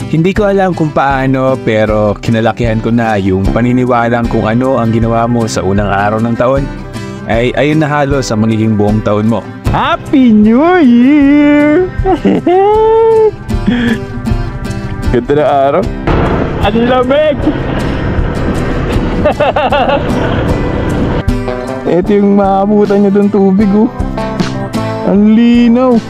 Hindi ko alam kung paano pero kinalakihan ko na yung paniniwalang kung ano ang ginawa mo sa unang araw ng taon ay ayun na halos ang magiging buong taon mo. Happy New Year! Ganda na araw. Ang lamig! Ito yung maabutan nyo doon tubig oh. Ang linaw.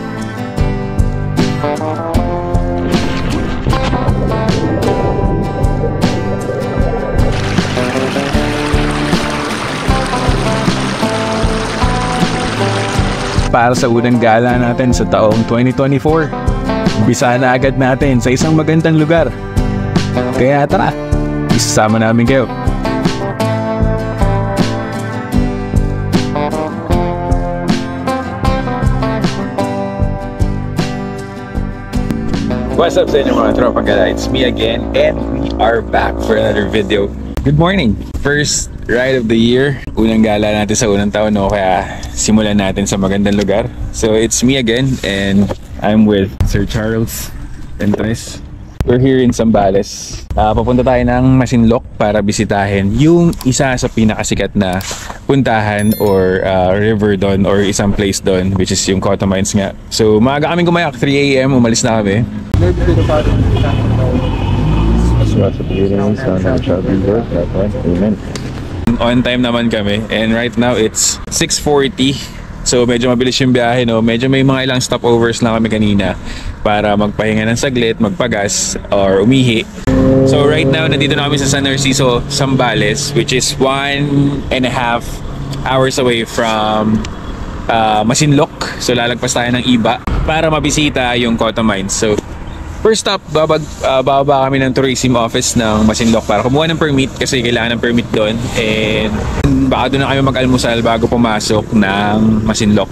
Para sa unang gala natin sa taong 2024. Umpisa na agad natin sa isang magandang lugar. Kaya tara, isasama namin kayo. What's up sa inyo mga tropa gala? It's me again and we are back for another video. Good morning! First ride of the year. Unang gala natin sa unang taon, no? Kaya simulan natin sa magandang lugar. So it's me again and I'm with Sir Charles Entres. We're here in Zambales. Papunta tayo ng Masinloc para bisitahin yung isa sa pinakasikat na puntahan or river doon or isang place doon, which is yung Cotto Mines nga. So maaga kaming kumayak, 3 AM, umalis na kami. On time naman kami and right now it's 6:40. So medyo mabilis yung biyahe, no? Medyo may mga ilang stopovers lang kami kanina para magpahinga ng saglit, magpagas or umihi. So right now nandito na kami sa San Narciso, Zambales, which is 1.5 hours away from Masinloc. So lalagpas tayo ng Iba para mabisita yung Cotto Mines. So first stop, bababa kami ng tourism office ng Masinloc para kumuha ng permit kasi kailangan ng permit doon. And baka doon na kami mag-almusal bago pumasok ng Masinloc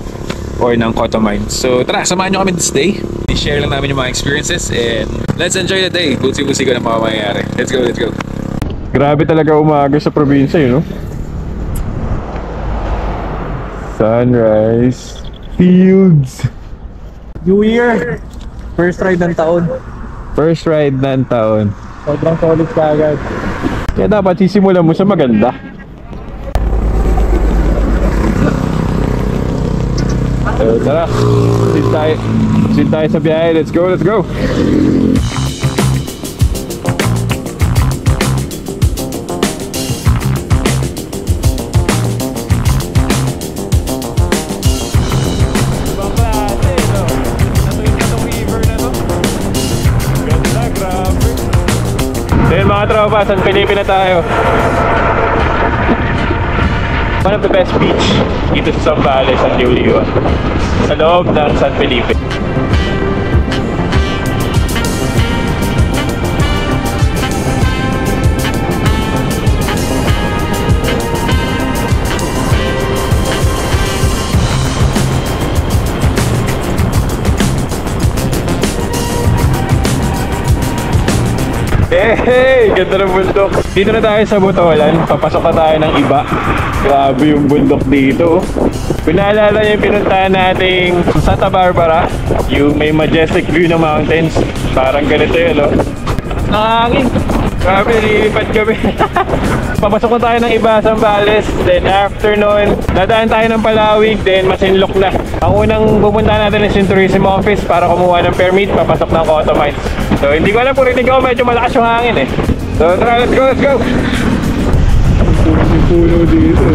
or ng Cotto Mines. So tara, samahan nyo kami this day. I-share lang namin yung mga experiences and let's enjoy the day. Busi-busi ko na mga mangyayari. Let's go, let's go. Grabe talaga umaga sa probinsya, you know? Sunrise, fields. New Year! First ride ng taon. First ride ng taon. Sobrang solid ka agad. Kaya dapat sisimulan mo sa maganda. So tara, sit tayo sa biyahe. Let's go, let's go! Mga tropa, San Felipe na tayo. One of the best beach dito sa Zambales, San Diolio, sa loob ng San Felipe. Hey, ganda ng bundok. Dito na tayo sa Botolan. Papasok na tayo ng Iba. Grabe yung bundok dito. Pinaalala niyo yung pinuntahan nating Santa Barbara, yung may majestic view ng mountains. Parang ganito yun, no? Nakangin. Grabe, nilipad kami. Papasok na tayo ng Iba, Zambales. Then after nun, dadaan tayo ng Palawig. Then Masinloc na. Ang unang pupuntahan natin is yung tourism office para kumuha ng permit. Papasok ng Cotto Mines. So hindi ko alam kung rinig ako, medyo malakas yung hangin eh. So tara, let's go, let's go! Puno dito.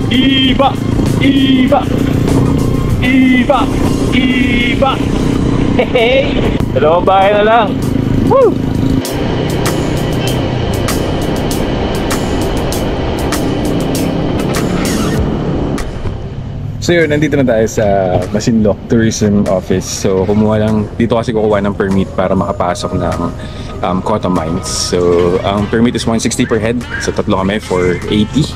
Iba! Iba! Iba! Iba! Hey! Dalawang bahay na lang. Woo! So yun, nandito na tayo sa Masinloc Tourism Office. So kumuha lang, dito kasi kukuha ng permit para makapasok ng Cotto Mines. So ang permit is 160 per head. So tatlo kami for 80.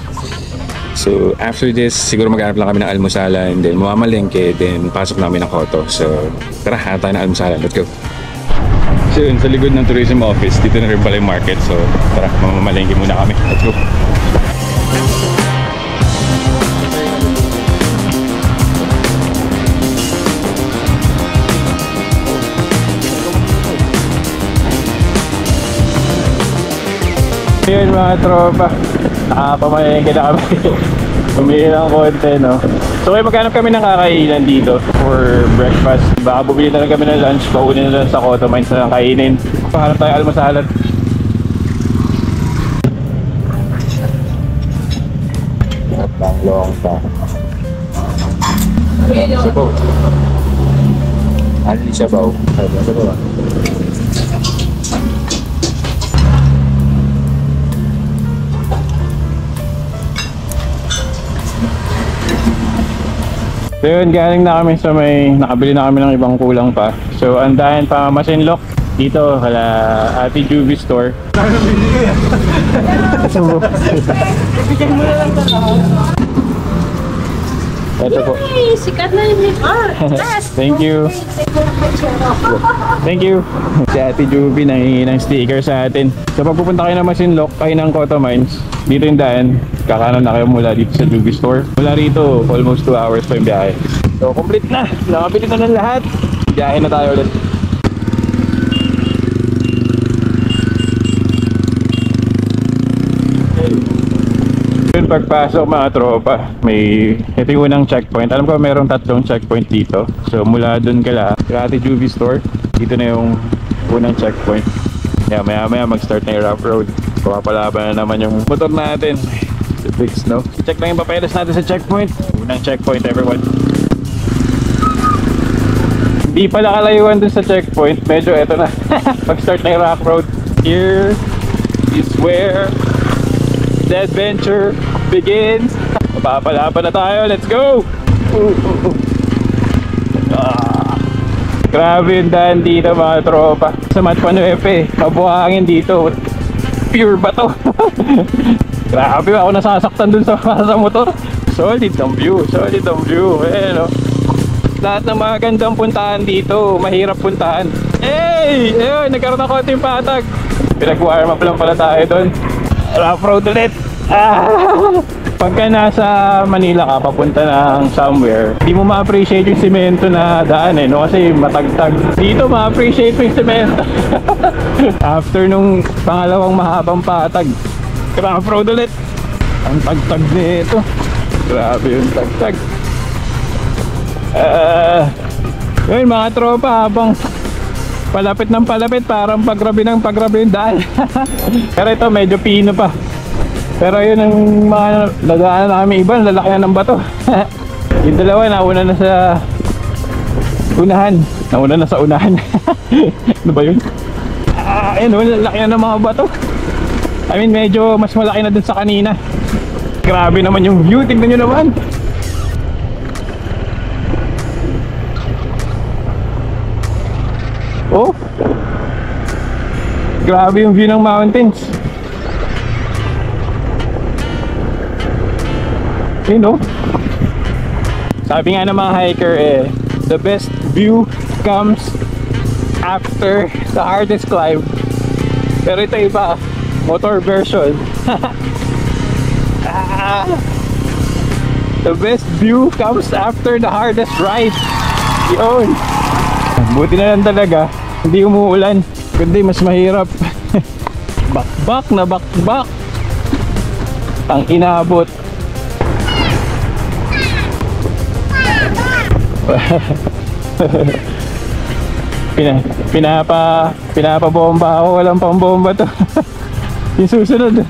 So after this, siguro maghanap lang kami ng almusalan, then mamamalengke, then pasok namin ng Cotto. So tara, hanap tayo ng almusalan. Let's go! So yun, sa likod ng Tourism Office, dito na rin pala yung market. So tara, mamamalengke muna kami. Let's go! Yun mga tropa, nakapamayin na kami. Bumili ng konti, no? So kaya maghanap kami ng kakainan dito for breakfast. Baka bumili na lang kami ng lunch, paunin na lang sa Cotto Mines na lang kainin. Pahanap tayo almusalan. Long pa. Sabaw. Ano siya ba? Sabaw. So yun, galing na kami sa nakabili na kami ng ibang kulang pa. So andahan pa Masinloc dito kala Ate Juvie store. Ito po. Yay! Sikat na yung Thank you. Thank you. Si Ate Juvie nangingi ng sticker sa atin. So pag pupunta kayo ng Masinloc, kayo ng Cotto Mines, dito yung daan, kakanan na kayo mula dito sa Juvie store. Mula rito, almost 2 hours pa yung biyahe. So complete na. Nakabili na ng lahat. Biyahe na tayo ulit. Yun, pagpasok mga tropa, ito yung unang checkpoint. Alam ko mayroong 3 checkpoint dito. So mula dun kala Ate Juvie store, dito na yung unang checkpoint. Maya maya mag-start na yung rough road. Papalaban na naman yung motor natin. The big snow. Check lang yung papeles natin sa checkpoint. Unang checkpoint, everyone. Hindi pala kalayuan dun sa checkpoint. Medyo eto na. Pag-start na yung rough road. Here is where the adventure begins. Papalaban na tayo. Let's go! Grabe yung daan dito mga tropa. Sa Matpanuepe, mabuhangin dito. Pure bato. Grabe, ako nasasaktan dun sa motor. Solid ang view, solid ang view. Ayan, lahat ng mga gandang puntahan dito, mahirap puntahan. Hey! Ayun, nagkaroon ng konting patag. Pinag-warm up lang pala tayo dun. Rough road ulit. Pagka nasa Manila ka, papunta ng somewhere, hindi mo ma-appreciate yung semento na daan no? Kasi matagtag. Dito ma-appreciate mo yung semento. After nung pangalawang mahabang patag, rough road ulit. Ang tagtag nito. Grabe yung tagtag. Yun mga tropa, habang palapit ng palapit, parang pagrabi yung daan. Pero ito medyo pino pa. Pero yun ang mga nadaanan namin iba, lalaki ng bato. Yung dalawa nauna na sa unahan. Nauna na sa unahan. Ano ba yun? Ayun, lalaki na ng mga bato. I mean, medyo mas malaki na dun sa kanina. Grabe naman yung view, tignan nyo naman. Oh, grabe yung view ng mountains. You know, sabi nga ng mga hiker the best view comes after the hardest climb. Pero ito iba, motor version. The best view comes after the hardest ride. Yun. Buti na lang talaga hindi umuulan, kundi mas mahirap. Bakbak na bakbak ang inabot. Pinapabomba ako, walang pambomba to. Yung susunod.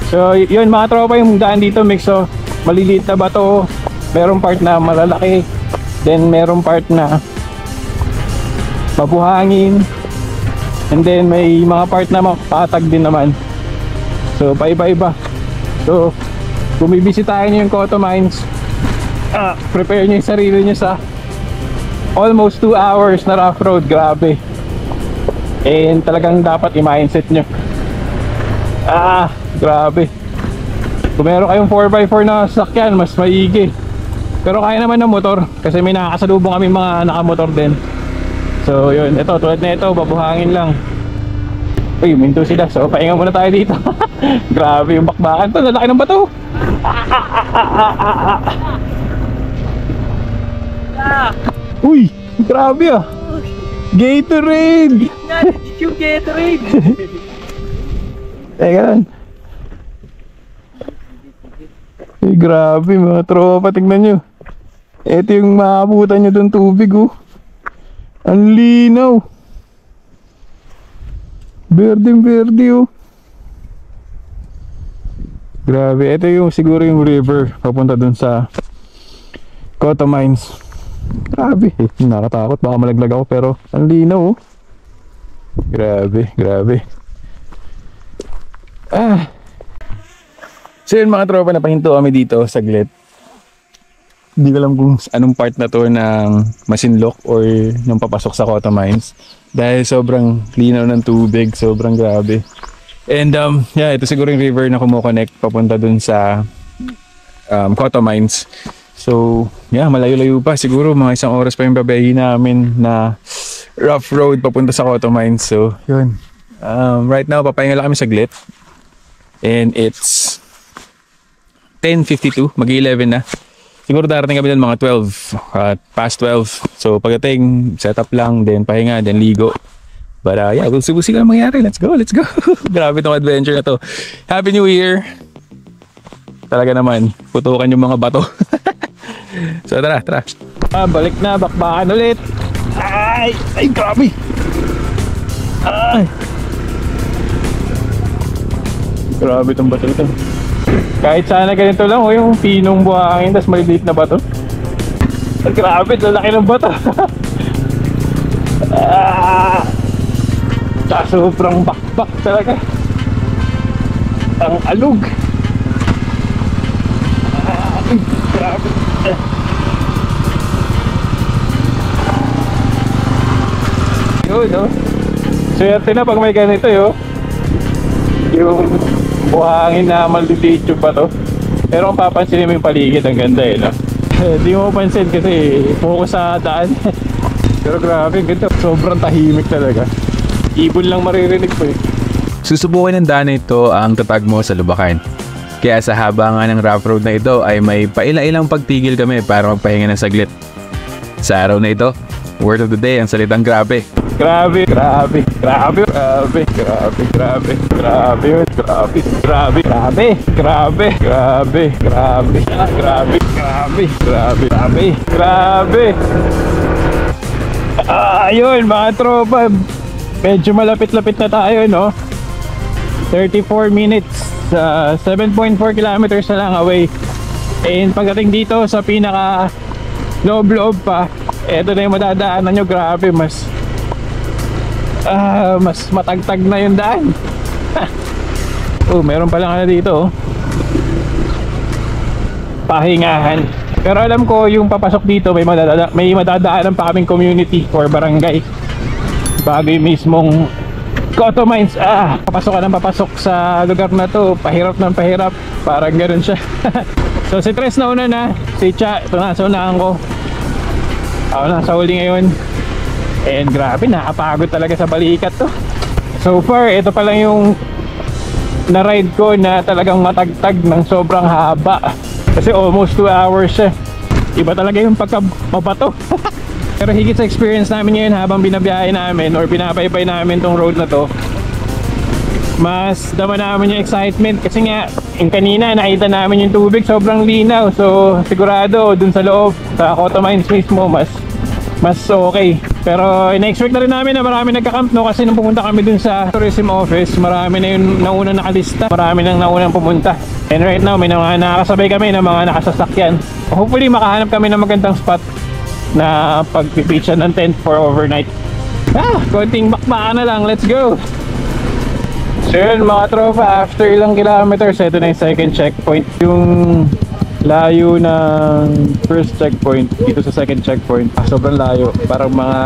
So yun mga tropa, yung daan dito mix of maliliit na bato, merong part na malalaki, then merong part na mabuhangin, and then may mga part na patag din naman. So paiba-iba. So kung bibisitahin nyo yung Cotto Mines, prepare nyo yung sarili nyo sa almost 2 hours na rough road. Grabe. And talagang dapat i-mindset nyo. Grabe. Kung meron kayong 4x4 na sasakyan, mas maigi. Pero kaya naman ng motor, kasi may nakakasalubong kami mga nakamotor din. So yun, ito tulad na ito, babuhangin lang. Uy, minto sila. So pahinga muna tayo dito. Grabe yung bakbakan to, lalaki ng bato. Uy, grabe Gatorade! Yung Gatorade! Teka lang. Grabe mga tropa, tignan nyo. Ito yung maabutan nyo doon tubig oh. Ang linaw. Berdeng-berde oh. Grabe, ito yung siguro yung river papunta doon sa Cotto Mines. Grabe, nakatakot, baka malaglag ako pero ang linaw oh. Grabe, grabe. So yun mga tropa, napahinto kami dito saglit. Hindi ko alam kung anong part na to ng Masinloc or nung papasok sa Cotto Mines. Dahil sobrang linaw ng tubig, sobrang grabe. And yeah, ito siguro yung river na kumo-connect papunta dun sa Cotto Mines. So yeah, malayo-layo pa. Siguro mga 1 oras pa yung babayahin namin na rough road papunta sa Cotto Mines. So yun. Right now, papahinga lang kami saglit. And it's 10:52, mag-11 na. Siguro darating kami doon mga 12, past 12. So pagdating, setup lang, then pahinga, then ligo. But yeah, we'll see kung ano mangyari. Let's go, let's go. Grabe tong adventure na to. Happy New Year. Talaga naman, putukan yung mga bato. So tara, tara. Balik na, bakbakan ulit. Ay, grabe. Grabe tong bato ito. Kahit sana ganito lang, yung pinong buhangin, tas maliliit na bato. Grabe, lalaki ng bato. Sobrang bakbak talaga. Ang alog. Grabe. Yun, no? Swerte na pag may ganito, yung buhangin na maliliit yung bato. Pero kung papansin mo yung paligid, ang ganda eh, no? Hindi mo mapansin kasi focus sa daan. Pero grabe, ang ganda. Sobrang tahimik talaga. Ibon lang maririnig po eh. Susubukan ng daan na ito ang tatag mo sa Lubacan. Kaya sa haba nga ng rough road na ito ay may paila-ilang pagtigil kami para magpahinga ng saglit. Sa araw na ito, word of the day ang salitang grabe. Grabe, grabe, grabe, grabe, grabe, grabe, grabe, grabe, grabe, grabe, grabe, grabe, grabe, grabe, grabe, grabe, grabe, grabe. Ayun mga tropa, medyo malapit-lapit na tayo, no? 34 minutes, 7.4 kilometers na lang away. And pagdating dito sa pinaka loob-loob pa, eto na yung madadaanan nyo. Grabe, mas matagtag na yung daan. Oh, meron palang ano dito, oh. Pahingahan. Pero alam ko yung papasok dito may madadaanan pa kaming community or barangay bago yung mismong Cotto Mines. Papasok ka ng papasok sa lugar na to. Pahirap ng pahirap. Parang ganoon siya. So si Tres na una na. Si Cha, ito na sa unahan ko. Ako na sa huli ngayon. And grabe, nakapagod talaga sa balikat to. So far, ito pa lang yung na-ride ko na talagang matagtag ng sobrang haba. Kasi almost 2 hours siya. Iba talaga yung pagkababato. Pero higit sa experience namin ngayon habang binabiyahe namin or pinapaybay namin tong road na to, mas dama namin yung excitement. Kasi nga, yung kanina nakita namin yung tubig, sobrang linaw. So sigurado dun sa loob, sa Cotto Mines mismo, mas okay. Pero in-expect na rin namin na marami nagka-camp, no? Kasi nung pumunta kami dun sa tourism office, marami na yung naunang nakalista, marami nang naunang pumunta. And right now, may mga nakakasabay kami ng mga nakasasakyan. Hopefully makahanap kami ng magandang spot na pagpipitchan ng tent for overnight. Konting bakbaka na lang, let's go. So yun mga tropa, after ilang kilometers, ito na yung second checkpoint. Yung layo ng first checkpoint dito sa second checkpoint, sobrang layo, parang mga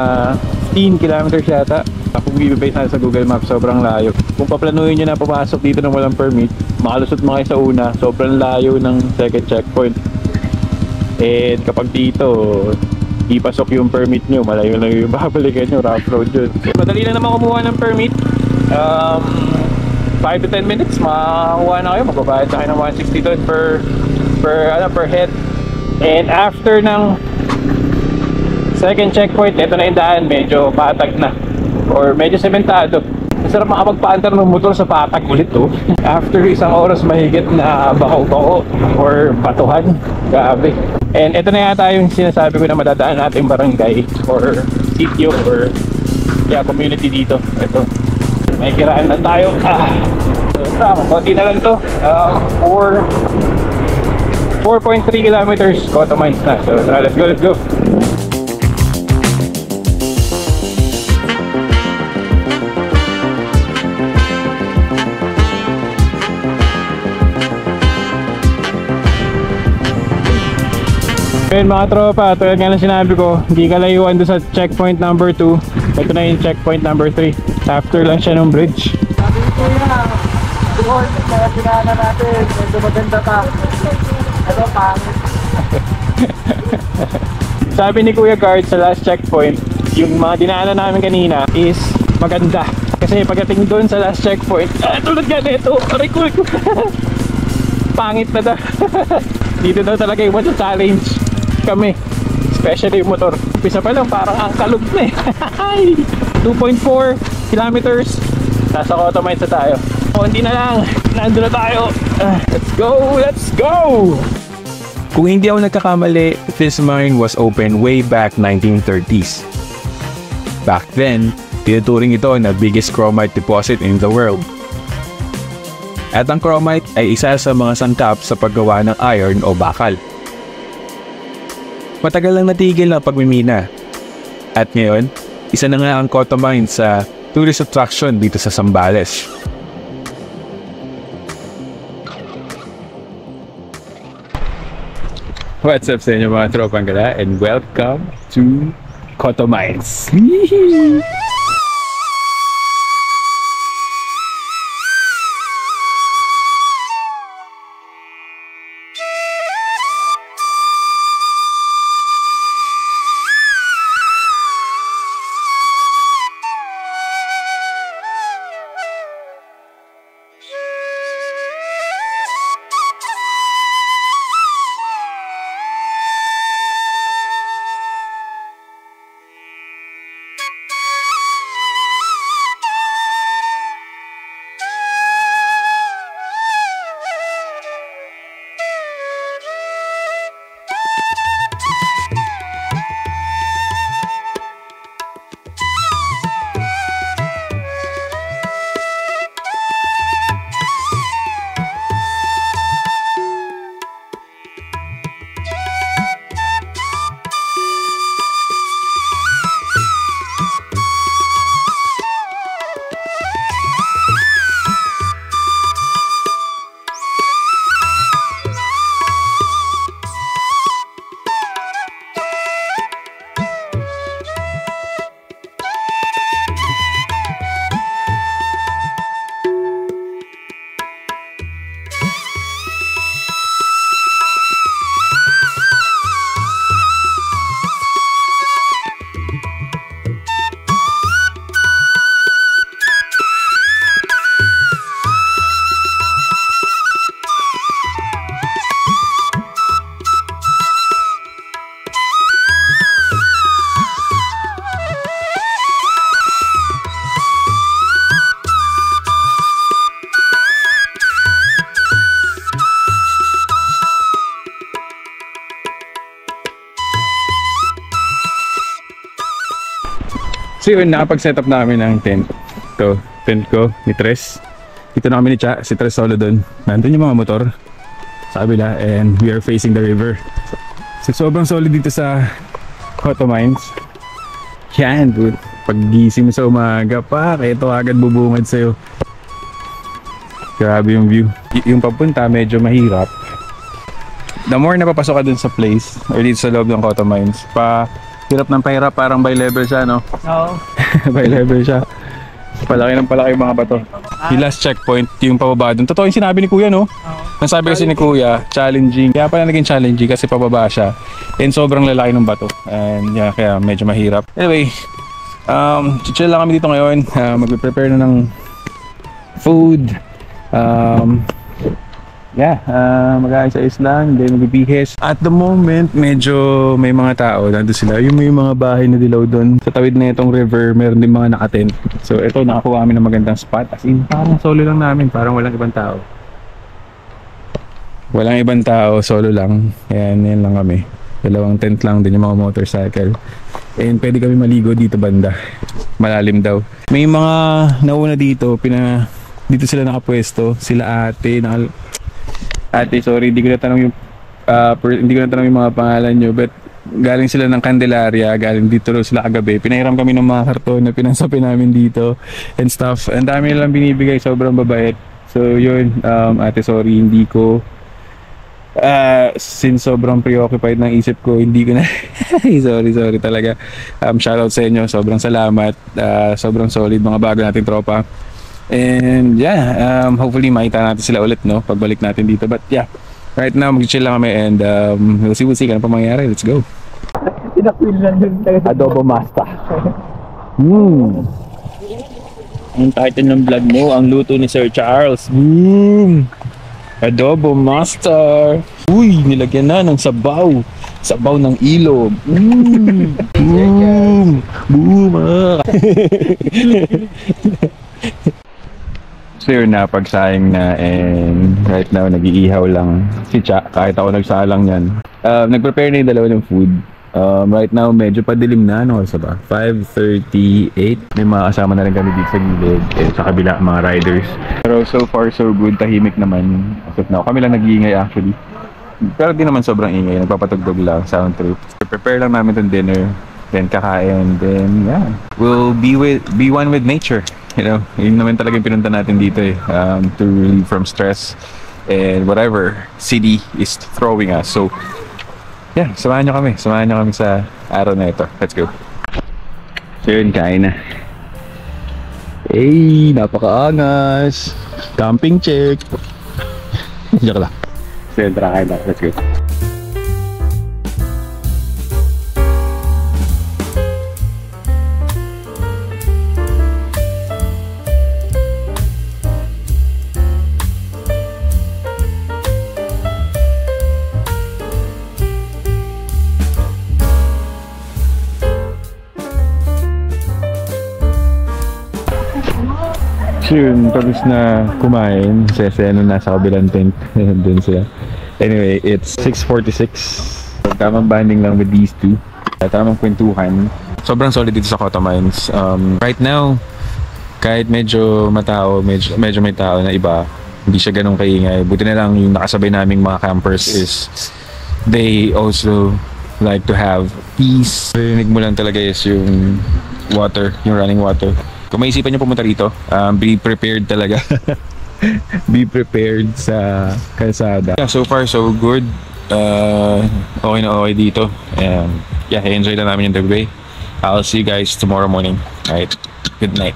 10 kilometers yata. Kung i-base natin sa Google Maps, sobrang layo. Kung paplanuhin nyo na papasok dito ng walang permit, makalusot mga sa una, sobrang layo ng second checkpoint. And kapag dito ipasok yung permit nyo, malayo lang yung babalikan nyo, rough road yun. Madali lang naman kumuha ng permit. 5 to 10 minutes makakuha na kayo, magbabayad na kayo ng 160 doon per head. And after ng second checkpoint, ito na yung daan, medyo patag na or medyo sementado. Masarap makapagpaandar ng motor sa patag ulit to. After isang oras mahigit na bako-bako or batuhan. Grabe. And ito na yata yung sinasabi ko na madadaan natin barangay or sitio or community dito. Ito. May kiraan lang tayo. Konti na lang to. 4.3 kilometers Cotto Mines na. So tara, let's go. Ngayon mga tropa, tulad nga lang sinabi ko, hindi kalayuan doon sa checkpoint number 2. Ito na yung checkpoint number 3. After lang siya ng bridge. Sabi ko kuya, doon, kaya pinana natin, medyo maganda ka. Ano, pangit. Sabi ni Kuya Guard sa last checkpoint, yung mga dinaanan namin kanina is maganda. Kasi pagdating doon sa last checkpoint, tulad nga nito, aray ko. Pangit na dito daw talaga yung challenge kami, especially yung motor. Umpisa pa lang parang ang kalog na eh. 2.4 kilometers nasa Cotto Mines na tayo. Hindi na lang, nandun na tayo. Let's go. Kung hindi ako nagkakamali, this mine was open way back 1930s. Back then, tinuturing ito na biggest chromite deposit in the world. At ang chromite ay isa sa mga sangkap sa paggawa ng iron o bakal. Matagal lang natigil ang pagmimina. At ngayon, isa na nga ang Cotto Mines sa tourist attraction dito sa Zambales. What's up sa inyo mga tropang gala, and welcome to Cotto Mines. So yun, nakapag-setup namin ng tent. Ito, tent ko ni Tres. Dito na kami ni Cha, si Tres solo doon. Nandun yung mga motor sa kabila, and we are facing the river. So sobrang solid dito sa Cotto Mines. Yan, dude. Pag gising mo sa umaga pa, ito agad bubungad sa'yo. Grabe yung view. Yung papunta medyo mahirap. The more na papasok ka dun sa place, or dito sa loob ng Cotto Mines, hirap ng pahirap, parang by level siya, no? Oo. By level siya. Palaki ng palaki yung mga bato. Yung last checkpoint, yung pababa dun. Totoo yung sinabi ni Kuya, no? Nasabi kasi ni Kuya, challenging. Kaya pala naging challenging kasi pababa siya. And sobrang lalaki ng bato. And yeah, kaya medyo mahirap. Anyway, chill lang kami dito ngayon. Magpe-prepare na ng food. yeah, mag-aayos-ayos lang, then magbibihis. At the moment, medyo may mga tao, nandun sila. Yung may mga bahay na dilaw doon. Sa tawid na itong river, meron din mga nakatent. So ito, nakakuha kami ng magandang spot. As in, parang solo lang namin, parang walang ibang tao. Walang ibang tao, solo lang. Ayan, yan lang kami. Dalawang tent lang din yung mga motorcycle. And pwede kami maligo dito banda. Malalim daw. May mga nauna dito, dito sila nakapwesto. Sila ate, ate, sorry, hindi ko natanong yung mga pangalan nyo, but galing sila ng Candelaria, galing dito sila kagabi. Pinahiram kami ng mga karton na pinansapi namin dito and stuff. Ang dami nilang binibigay, sobrang babait. So yun, ate, sorry, hindi ko since sobrang preoccupied ng isip ko, hindi ko na sorry talaga. Shoutout sa inyo, sobrang salamat. Sobrang solid mga bago nating tropa. And yeah, hopefully makita natin sila ulit, no, pagbalik natin dito. But yeah, right now mag-chill lang kami and we'll see kung ano pa mangyayari. Let's go. Adobo Master. Ang title ng vlog mo, ang luto ni Sir Charles. Adobo Master. Uy, nilagyan na ng sabaw. Sabaw ng ilog. So yun na, pagsaing na, and right now nag-iihaw lang si Cha, kahit ako nagsalang yan. Nag-prepare na yung dalawa ng food. Right now medyo padilim na, ano oras ba? 5:38. May mga kasama na rin kami dito sa gilid, sa kabila mga riders. Pero so far so good, tahimik naman. As of now, kami lang nag-iingay actually. Pero di naman sobrang ingay, nagpapatugtog lang, sound trip. Prepare lang namin itong dinner, then kakain, then yeah, we'll be one with nature. You know, yun naman talaga yung pinunta natin dito to relieve from stress and whatever city is throwing us. So yeah, samahan nyo kami sa araw na ito. Let's go. So yun, kain na. Hey, napakaangas. Camping check. Joke lang. So yun, tara, kain na. Let's go. So yun, tapos na kumain, kasi nasa kabilang tent, dun sila. Anyway, it's 6:46. Tamang banding lang with these two. Tamang kwentuhan. Sobrang solid dito sa Cota Mines. Right now, kahit medyo matao, medyo may tao na iba, hindi siya ganun kaingay. Buti na lang yung nakasabay naming mga campers is they also like to have peace. Rinig mo lang talaga is yung water, yung running water. Kung maisipan nyo pumunta rito, be prepared talaga. Be prepared sa kalsada. Yeah, so far so good. Okay na okay dito. Yeah, enjoy lang namin yung day. I'll see you guys tomorrow morning. Alright, good night.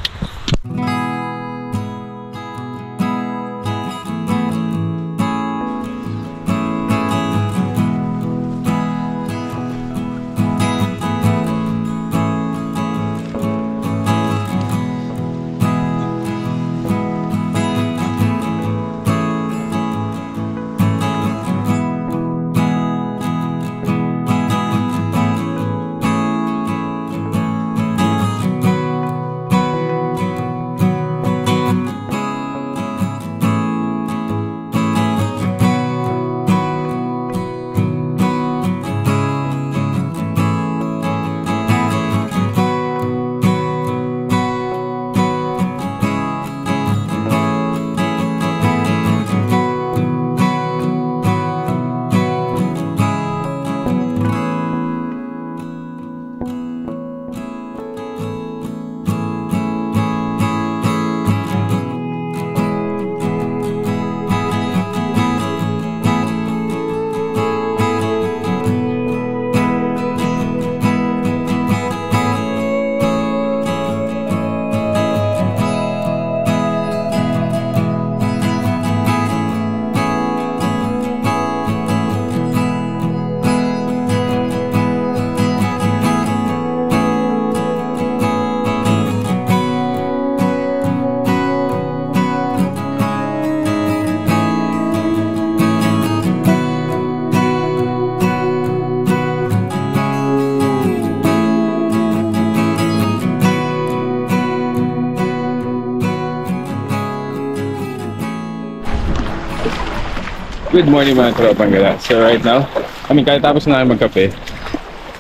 Good morning mga tropang gala. So right now, kakatapos na namin magkape.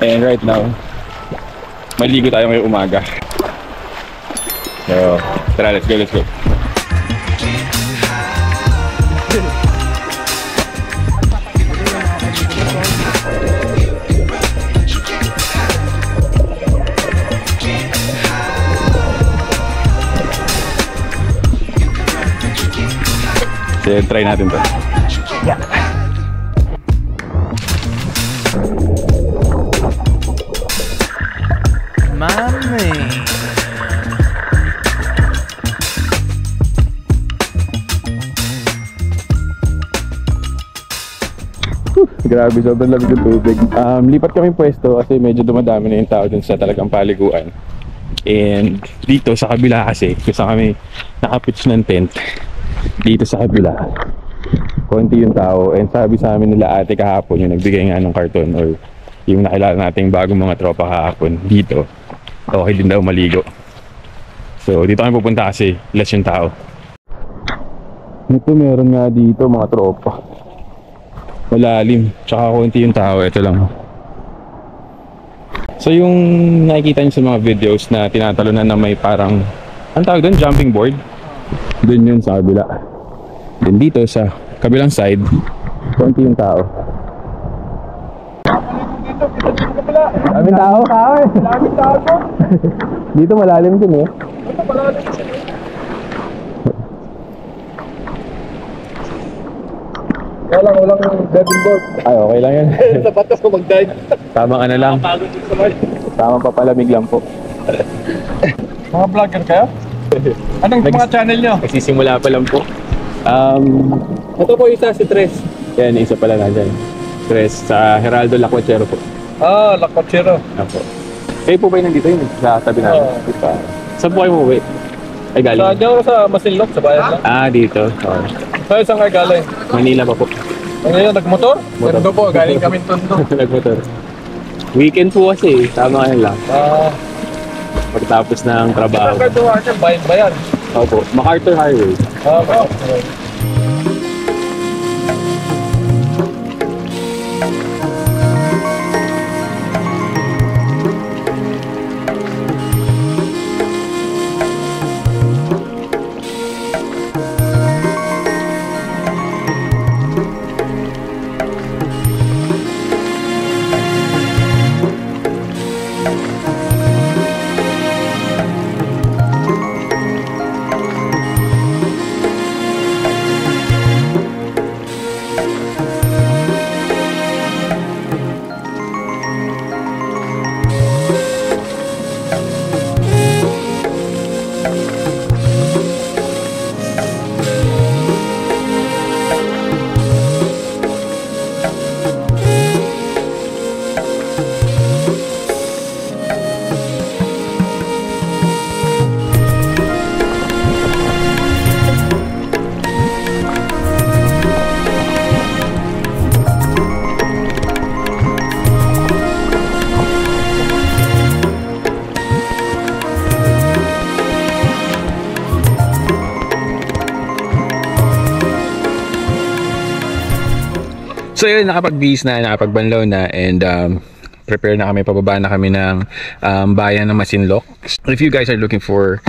And right now, maligo tayo ngayong umaga. So, tara, let's go, let's go. So, try natin to. Yeah. Mami. Grabe, sobrang lamig ng tubig. Lipat kami pwesto kasi medyo dumadami na yung tao dun sa talagang paliguan. And dito sa kabila kasi, kasi kami nakapitch ng tent. Dito sa kabila, konti yung tao. And sabi sa amin nila ate kahapon, yung nagbigay nga ng karton or yung nakilala nating bagong mga tropa kahapon dito, okay din daw maligo. So dito kami pupunta kasi less yung tao. Ito meron nga dito mga tropa. Malalim, tsaka konti yung tao. Ito lang. So yung nakikita nyo sa mga videos na tinatalunan na may parang, ang tawag doon, jumping board, doon yun sa kabila. Then dito sa kabilang side, konti yung tao. Daming tao? Daming tao po. Dito malalim din eh. Ito pala. Walang diving board. Ay, okay lang yan. Sa batas ko mag-dive. Tama ka na lang. Tama papalamig lang po. Mga vlogger kayo? Anong mga channel nyo? Nagsisimula pa lang po. Ito po isa, si Tres. Yan, isa pala na dyan. Tres, sa Geraldo Lacuachero po. Ah, Lacochero. Apo. Kayo po ba yung nandito yun? Sa tabi namin? Saan po kayo umuwi? Ay, Sa galing? Diyan sa Masinloc, sa bayan lang. Ah, dito. Oh. Sa isang kayo galing. Manila pa po. Ngayon, nagmotor? Motor. Tondo po, galing kami Tondo. Nagmotor. Weekend po kasi, tama ka na lang. Pagtapos ng trabaho. Saan kayo niya? Bayan. Opo, MacArthur Highway. So yun, nakapag-bihis na, nakapagbanlaw na, and prepare na kami, pababa na kami ng bayan ng Masinloc. If you guys are looking for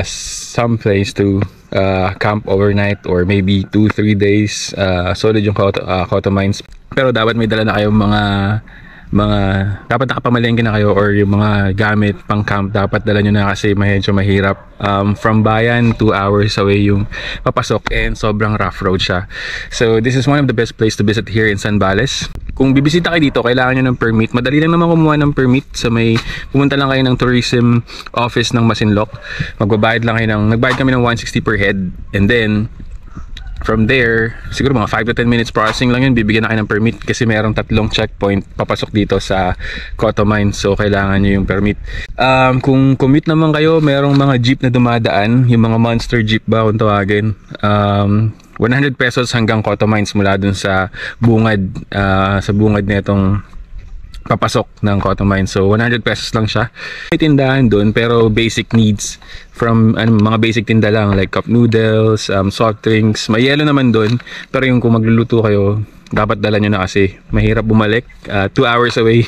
some place to camp overnight or maybe 2-3 days, solid yung Cotto Mines. Pero dapat may dala na kayong dapat nakapamalengke na kayo, or yung mga gamit pang camp dapat dala nyo na kasi medyo mahirap. From bayan 2 hours away yung papasok, and sobrang rough road siya. So this is one of the best place to visit here in Zambales. Kung bibisita kayo dito, kailangan nyo ng permit. Madali lang naman kumuha ng permit. Pumunta lang kayo ng tourism office ng Masinloc. Nagbayad kami ng 160 per head, and then from there, siguro mga 5 to 10 minutes processing lang yun, bibigyan na kayo ng permit kasi merong 3 checkpoint papasok dito sa Cotto Mines. So kailangan nyo yung permit. Kung commute naman kayo, merong mga jeep na dumadaan, yung mga monster jeep ba kung tawagin. 100 pesos hanggang Cotto Mines mula dun sa bungad, nitong papasok ng Cotton Mine. So 100 pesos lang siya. May tindahan doon pero basic needs from mga basic tinda lang like cup noodles, soft drinks. May yelo naman doon pero yung kung magluluto kayo dapat dala nyo na kasi mahirap bumalik. 2 hours away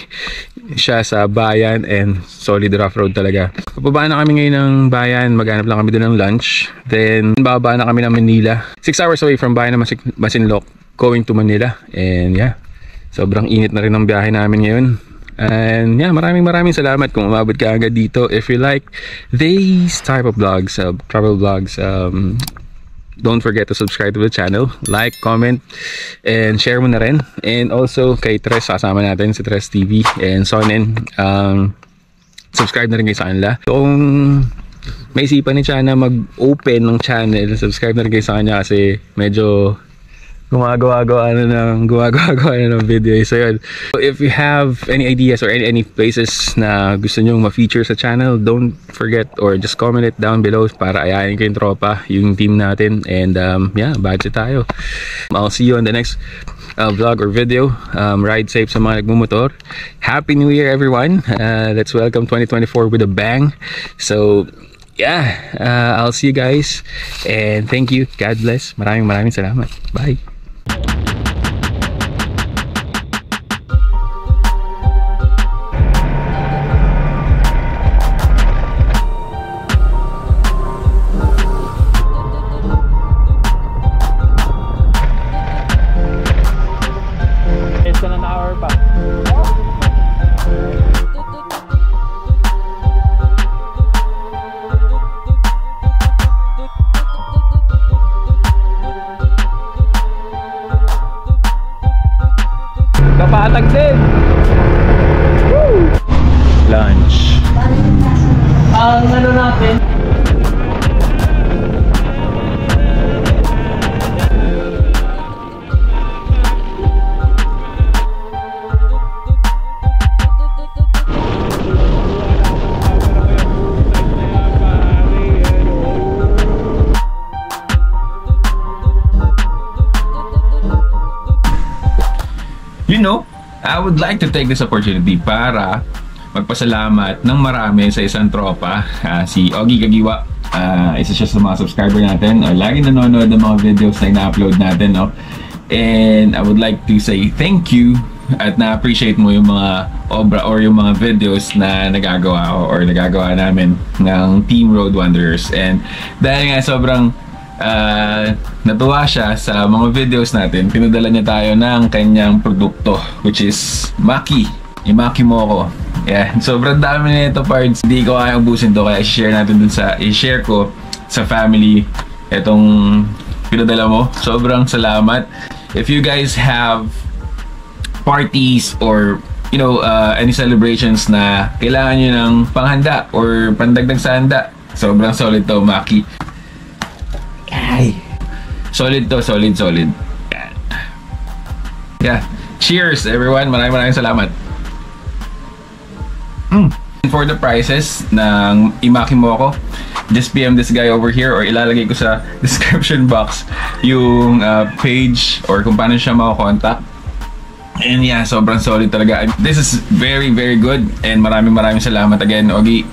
siya sa bayan and solid rough road talaga. Bababa na kami ngayon ng bayan, maghanap lang kami doon ng lunch. Then bababa na kami ng Manila. 6 hours away from bayan ng Masinloc going to Manila. And yeah, sobrang init na rin ng biyahe namin ngayon. And yeah, maraming salamat kung umabot ka agad dito. If you like these type of vlogs, travel vlogs, don't forget to subscribe to the channel, like, comment, and share mo na rin. And also kay Tres, kasama natin si Tres TV and Sonen, subscribe na rin kayo sa kanila. Kung may isipan ni Chana mag-open ng channel, subscribe na rin kayo sa kanya kasi medyo gumagawa ng video. So yun, if you have any ideas or any places na gusto nyong ma-feature sa channel, don't forget or just comment it down below para ayayin ko yung tropa, yung team natin. And yeah, budget tayo. I'll see you on the next vlog or video. Ride safe sa mga nagmumotor. Happy New Year everyone. Let's welcome 2024 with a bang. So yeah, I'll see you guys and thank you. God bless. Maraming salamat. Bye. Kapatag din. Woo! Lunch. Ang ano natin, You know, I would like to take this opportunity para magpasalamat ng marami sa isang tropa, si Ogie Kagiwa. Isa siya sa mga subscriber natin, lagi nanonood ng mga videos na ina-upload natin, no? And I would like to say thank you at na-appreciate mo yung mga obra or yung mga videos na nagagawa ko or nagagawa namin ng Team Road Wanderers. And dahil nga sobrang natuwa siya sa mga videos natin, pinadala niya tayo ng kanyang produkto, which is Maki, yung Maki Moko. Yeah, sobrang dami na ito parts, hindi ko kaya ubusin to, kaya i-share natin dun sa, i-share ko sa family itong pinadala mo. Sobrang salamat. If you guys have parties or you know, any celebrations na kailangan nyo ng panghanda or pandagdag sa handa, sobrang solid to, Maki. Ay, solid to, solid. Yeah, cheers everyone, maraming salamat. For the prices ng Imaki Moko, just PM this guy over here or ilalagay ko sa description box yung page or kung paano siya makakontakt. And yeah, sobrang solid talaga. This is very good and maraming salamat again, Ogie.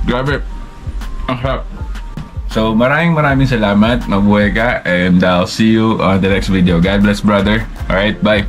Grabe. So maraming salamat, mabuhay ka, and I'll see you on the next video. God bless, brother. Alright, bye.